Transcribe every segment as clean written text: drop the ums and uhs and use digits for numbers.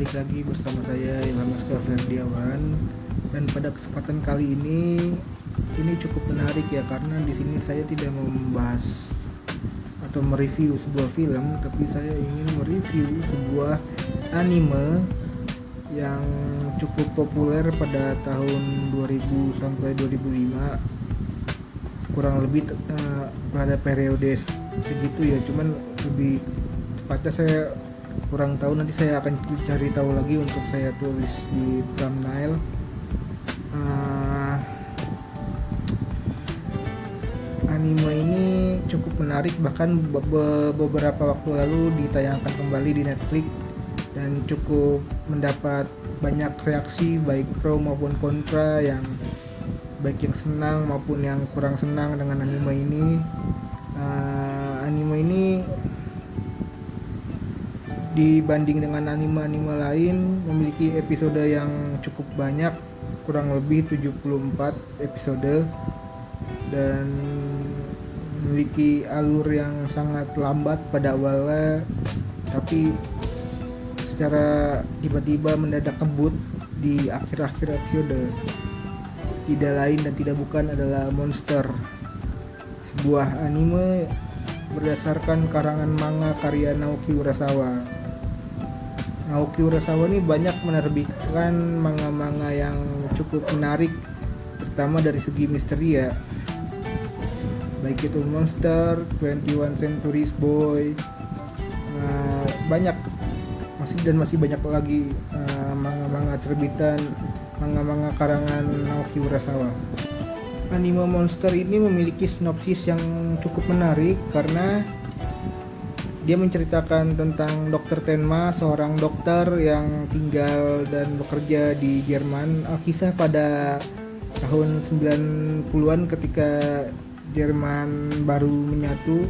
balik lagi bersama saya Ilham Aska Ferdiawan. Dan pada kesempatan kali ini cukup menarik ya, karena di sini saya tidak mau membahas atau mereview sebuah film, tapi saya ingin mereview sebuah anime yang cukup populer pada tahun 2000 sampai 2005, kurang lebih pada periode segitu ya. Cuman lebih tepatnya saya kurang tahu, nanti saya akan cari tahu lagi untuk saya tulis di thumbnail. Anime ini cukup menarik, bahkan beberapa waktu lalu ditayangkan kembali di Netflix dan cukup mendapat banyak reaksi baik pro maupun kontra, yang baik yang senang maupun yang kurang senang dengan anime ini. Anime ini dibanding dengan anime-anime lain memiliki episode yang cukup banyak, kurang lebih 74 episode, dan memiliki alur yang sangat lambat pada awalnya, tapi secara tiba-tiba mendadak kebut di akhir-akhir episode. Tidak lain dan tidak bukan adalah Monster, sebuah anime berdasarkan karangan manga karya Naoki Urasawa. Naoki Urasawa ini banyak menerbitkan manga-manga yang cukup menarik, terutama dari segi misteri ya, baik itu Monster, 21 Century Boy, banyak masih banyak lagi manga-manga terbitan, manga-manga karangan Naoki Urasawa. Anime Monster ini memiliki sinopsis yang cukup menarik karena dia menceritakan tentang Dr. Tenma, seorang dokter yang tinggal dan bekerja di Jerman. Kisah pada tahun 90-an ketika Jerman baru menyatu.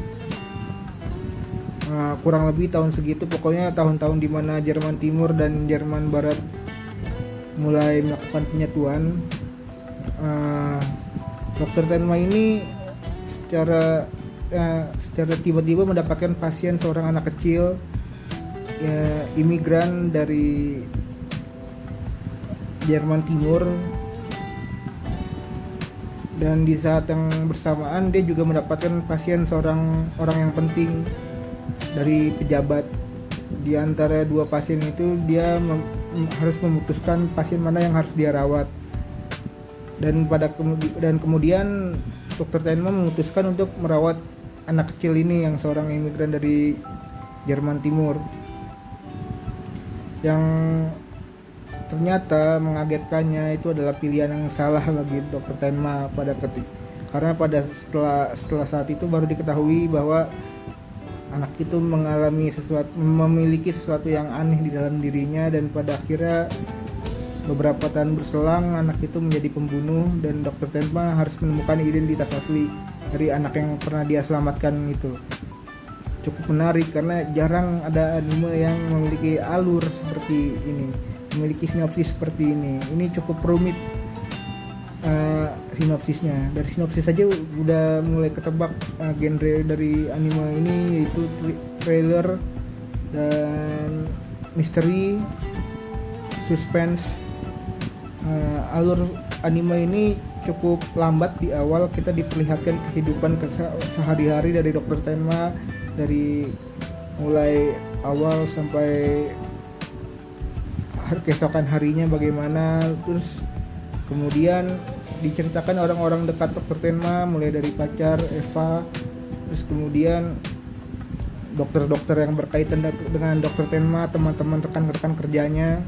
Kurang lebih tahun segitu, pokoknya tahun-tahun dimana Jerman Timur dan Jerman Barat mulai melakukan penyatuan. Dr. Tenma ini secara tiba-tiba mendapatkan pasien seorang anak kecil ya, imigran dari Jerman Timur, dan di saat yang bersamaan dia juga mendapatkan pasien seorang orang yang penting dari pejabat. Di antara dua pasien itu dia harus memutuskan pasien mana yang harus dia rawat, dan kemudian Dr. Tenma memutuskan untuk merawat anak kecil ini yang seorang imigran dari Jerman Timur, yang ternyata mengagetkannya itu adalah pilihan yang salah bagi Dr. Tenma karena setelah saat itu baru diketahui bahwa anak itu memiliki sesuatu yang aneh di dalam dirinya, dan pada akhirnya beberapa tahun berselang anak itu menjadi pembunuh, dan Dr. Tenma harus menemukan identitas asli dari anak yang pernah dia selamatkan itu. Cukup menarik karena jarang ada anime yang memiliki alur seperti ini, memiliki sinopsis seperti ini. Ini cukup rumit sinopsisnya. Dari sinopsis saja udah mulai ketebak genre dari anime ini, yaitu thriller dan misteri, suspense. Alur anime ini cukup lambat. Di awal kita diperlihatkan kehidupan sehari-hari dari Dr. Tenma, dari mulai awal sampai keesokan harinya bagaimana, terus kemudian diceritakan orang-orang dekat Dr. Tenma, mulai dari pacar Eva, terus kemudian dokter-dokter yang berkaitan dengan Dr. Tenma, teman-teman rekan-rekan kerjanya,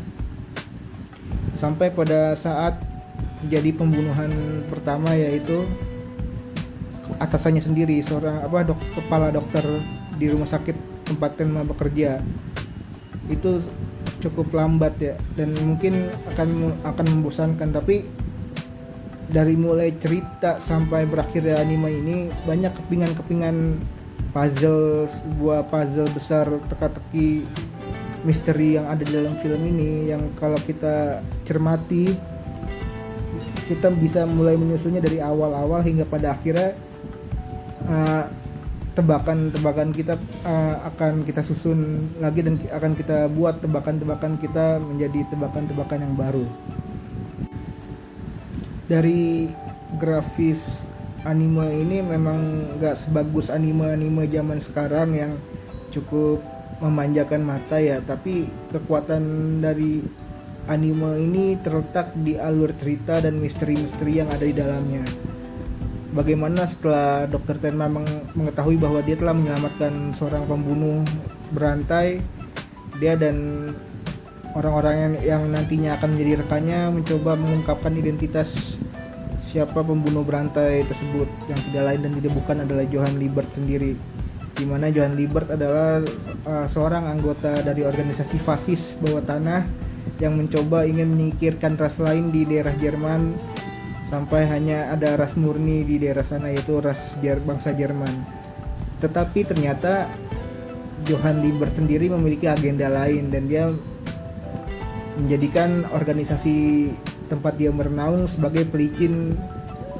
sampai pada saat terjadi pembunuhan pertama, yaitu atasannya sendiri, seorang kepala dokter di rumah sakit tempat Tenma bekerja. Itu cukup lambat ya, dan mungkin akan membosankan, tapi dari mulai cerita sampai berakhir anime ini banyak kepingan sebuah puzzle besar, teka-teki misteri yang ada di dalam film ini, yang kalau kita cermati kita bisa mulai menyusunnya dari awal-awal hingga pada akhirnya tebakan-tebakan kita akan kita susun lagi dan akan kita buat tebakan-tebakan kita menjadi tebakan-tebakan yang baru. Dari grafis anime ini memang gak sebagus anime-anime zaman sekarang yang cukup memanjakan mata ya, tapi kekuatan dari anime ini terletak di alur cerita dan misteri-misteri yang ada di dalamnya. Bagaimana setelah Dr. Tenma mengetahui bahwa dia telah menyelamatkan seorang pembunuh berantai, dia dan orang-orang yang nantinya akan menjadi rekannya mencoba mengungkapkan identitas siapa pembunuh berantai tersebut, yang tidak lain dan tidak bukan adalah Johann Liebert sendiri. Di mana Johann Liebert adalah seorang anggota dari organisasi fasis bawah tanah yang mencoba ingin menyingkirkan ras lain di daerah Jerman sampai hanya ada ras murni di daerah sana, yaitu ras bangsa Jerman. Tetapi ternyata Johann Liebert sendiri memiliki agenda lain dan dia menjadikan organisasi tempat dia bernaung sebagai pelicin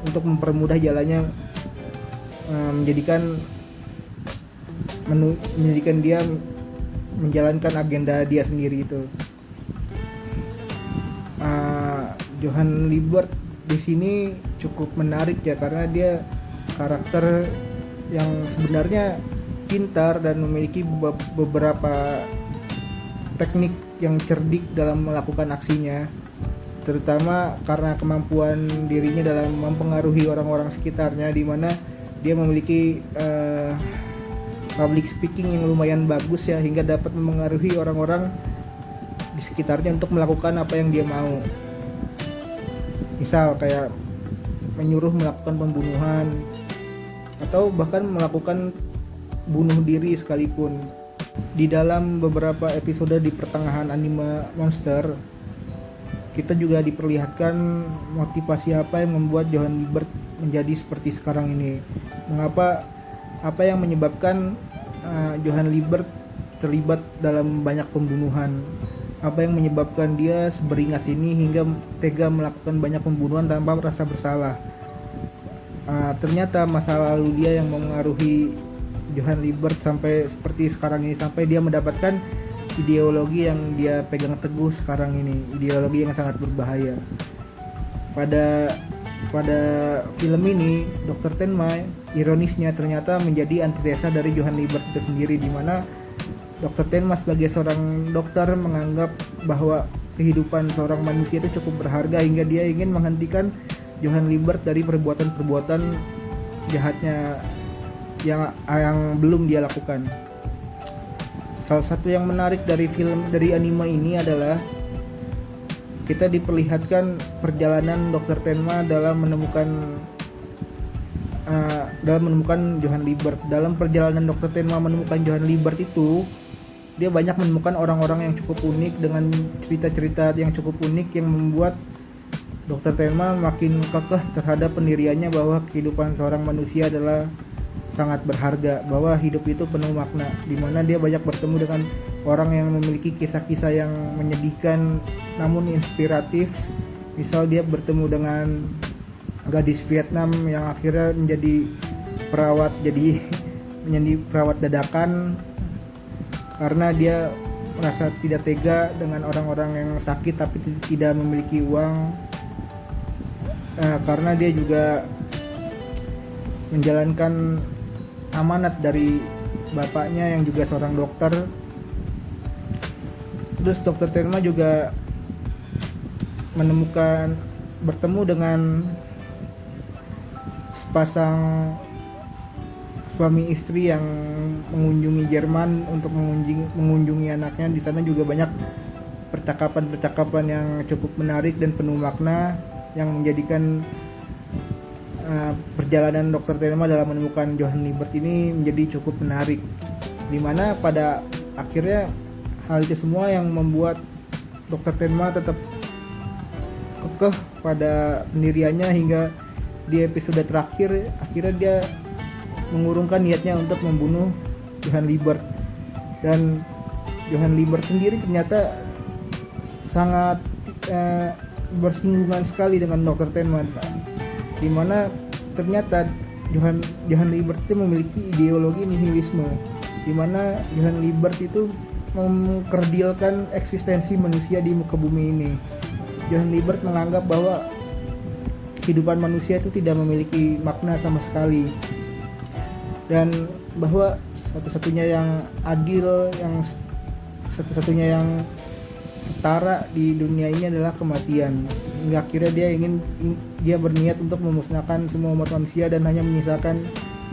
untuk mempermudah jalannya, menjadikan dia menjalankan agenda dia sendiri itu. Johann Liebert di sini cukup menarik ya, karena dia karakter yang sebenarnya pintar dan memiliki beberapa teknik yang cerdik dalam melakukan aksinya, terutama karena kemampuan dirinya dalam mempengaruhi orang-orang sekitarnya, di mana dia memiliki public speaking yang lumayan bagus ya, hingga dapat mempengaruhi orang-orang di sekitarnya untuk melakukan apa yang dia mau. Misal kayak menyuruh melakukan pembunuhan atau bahkan melakukan bunuh diri sekalipun. Di dalam beberapa episode di pertengahan anime Monster, kita juga diperlihatkan motivasi apa yang membuat Johann Liebert menjadi seperti sekarang ini. Apa yang menyebabkan Johann Liebert terlibat dalam banyak pembunuhan. Apa yang menyebabkan dia seberingas ini hingga tega melakukan banyak pembunuhan tanpa merasa bersalah. Ternyata masa lalu dia yang mempengaruhi Johann Liebert sampai seperti sekarang ini, sampai dia mendapatkan ideologi yang dia pegang teguh sekarang ini, ideologi yang sangat berbahaya. Pada film ini, Dr. Tenma ironisnya ternyata menjadi antitesa dari Johann Liebert itu sendiri, di mana Dr. Tenma sebagai seorang dokter menganggap bahwa kehidupan seorang manusia itu cukup berharga hingga dia ingin menghentikan Johann Liebert dari perbuatan-perbuatan jahatnya yang belum dia lakukan. Salah satu yang menarik dari anime ini adalah kita diperlihatkan perjalanan Dr. Tenma dalam menemukan Johann Liebert. Dalam perjalanan Dr. Tenma menemukan Johann Liebert itu, dia banyak menemukan orang-orang yang cukup unik dengan cerita-cerita yang cukup unik yang membuat Dr. Tenma makin kekeh terhadap pendiriannya bahwa kehidupan seorang manusia adalah sangat berharga, bahwa hidup itu penuh makna, di mana dia banyak bertemu dengan orang yang memiliki kisah-kisah yang menyedihkan namun inspiratif. Misal dia bertemu dengan gadis Vietnam yang akhirnya menjadi perawat dadakan karena dia merasa tidak tega dengan orang-orang yang sakit tapi tidak memiliki uang. Karena dia juga menjalankan amanat dari bapaknya yang juga seorang dokter. Terus Dr. Tenma juga bertemu dengan sepasang suami istri yang mengunjungi Jerman untuk mengunjungi anaknya. Di sana juga banyak percakapan-percakapan yang cukup menarik dan penuh makna yang menjadikan perjalanan Dr. Tenma dalam menemukan Johann Liebert ini menjadi cukup menarik, dimana pada akhirnya hal itu semua yang membuat Dr. Tenma tetap kekeh pada pendiriannya hingga di episode terakhir akhirnya dia mengurungkan niatnya untuk membunuh Johann Liebert. Dan Johann Liebert sendiri ternyata sangat bersinggungan sekali dengan Dr. Tenma, dimana ternyata Johann Liebert itu memiliki ideologi nihilisme, di mana Johann Liebert itu mengkerdilkan eksistensi manusia di muka bumi ini. Johann Liebert menganggap bahwa kehidupan manusia itu tidak memiliki makna sama sekali, dan bahwa satu-satunya yang adil, yang satu-satunya yang setara di dunia ini adalah kematian. Hingga akhirnya dia berniat untuk memusnahkan semua umat manusia dan hanya menyisakan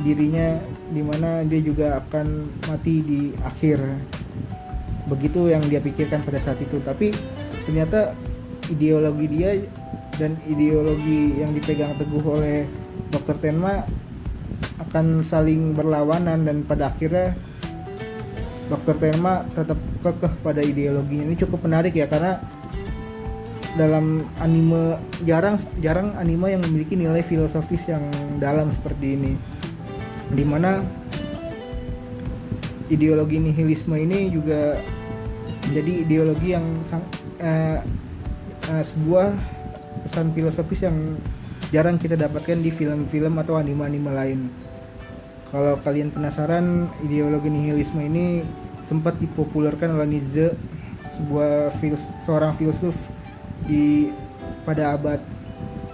dirinya, di mana dia juga akan mati di akhir. Begitu yang dia pikirkan pada saat itu. Tapi ternyata ideologi dia dan ideologi yang dipegang teguh oleh Dr. Tenma akan saling berlawanan, dan pada akhirnya Dr. Tenma tetap kekeh pada ideologinya. Ini cukup menarik ya, karena dalam anime jarang anime yang memiliki nilai filosofis yang dalam seperti ini, dimana ideologi nihilisme ini juga menjadi ideologi yang sebuah pesan filosofis yang jarang kita dapatkan di film-film atau anime-anime lain. Kalau kalian penasaran, ideologi nihilisme ini sempat dipopulerkan oleh Nietzsche, seorang filsuf pada abad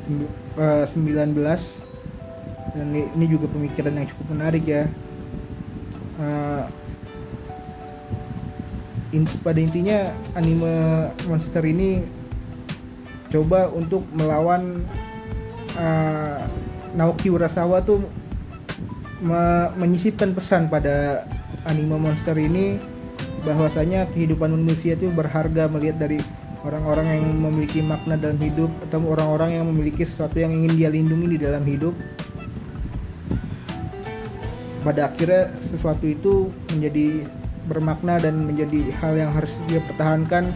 19, dan ini juga pemikiran yang cukup menarik ya. Pada intinya anime monster ini coba untuk melawan Naoki Urasawa tuh menyisipkan pesan pada anime monster ini, bahwasanya kehidupan manusia itu berharga melihat dari orang-orang yang memiliki makna dalam hidup, atau orang-orang yang memiliki sesuatu yang ingin dia lindungi di dalam hidup. Pada akhirnya sesuatu itu menjadi bermakna dan menjadi hal yang harus dia pertahankan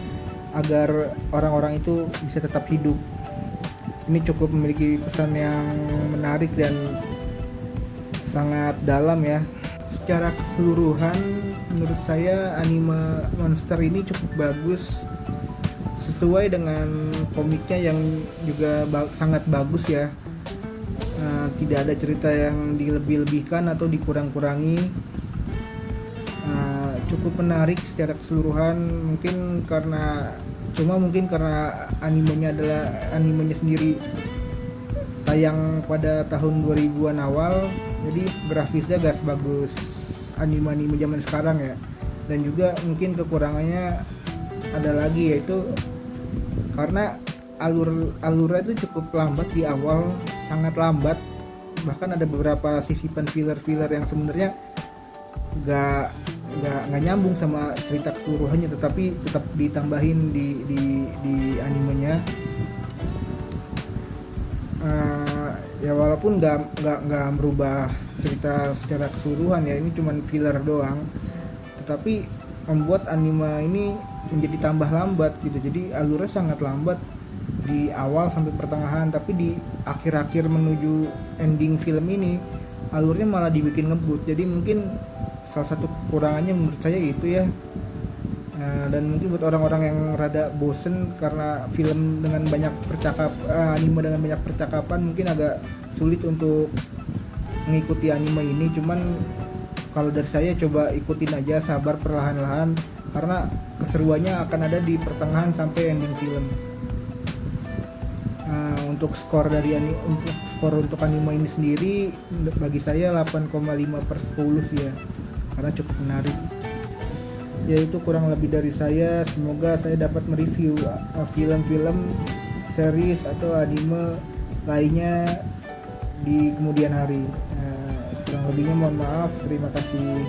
agar orang-orang itu bisa tetap hidup. Ini cukup memiliki pesan yang menarik dan sangat dalam ya. Secara keseluruhan menurut saya anime monster ini cukup bagus, sesuai dengan komiknya yang juga sangat bagus ya. Tidak ada cerita yang dilebih-lebihkan atau dikurang-kurangi. Cukup menarik secara keseluruhan, mungkin karena animenya sendiri tayang pada tahun 2000-an awal, jadi grafisnya gak sebagus anime-anime zaman sekarang ya. Dan juga mungkin kekurangannya ada lagi, yaitu karena alurnya itu cukup lambat di awal, sangat lambat. Bahkan ada beberapa sisipan filler yang sebenarnya gak nyambung sama cerita keseluruhannya, tetapi tetap ditambahin di animenya. Ya walaupun nggak merubah cerita secara keseluruhan ya, ini cuman filler doang, tetapi membuat anime ini menjadi tambah lambat gitu. Jadi alurnya sangat lambat di awal sampai pertengahan, tapi di akhir-akhir menuju ending film ini alurnya malah dibikin ngebut. Jadi mungkin salah satu kekurangannya menurut saya itu ya. Dan mungkin buat orang-orang yang rada bosen karena film dengan banyak anime dengan banyak percakapan, mungkin agak sulit untuk mengikuti anime ini. Cuman kalau dari saya, coba ikutin aja, sabar, perlahan-lahan, karena keseruannya akan ada di pertengahan sampai ending film. Untuk skor untuk anime ini sendiri bagi saya 8,5/10 sih ya, karena cukup menarik. Ya itu kurang lebih dari saya. Semoga saya dapat mereview film-film, series atau anime lainnya di kemudian hari. Kurang lebihnya mohon maaf. Terima kasih.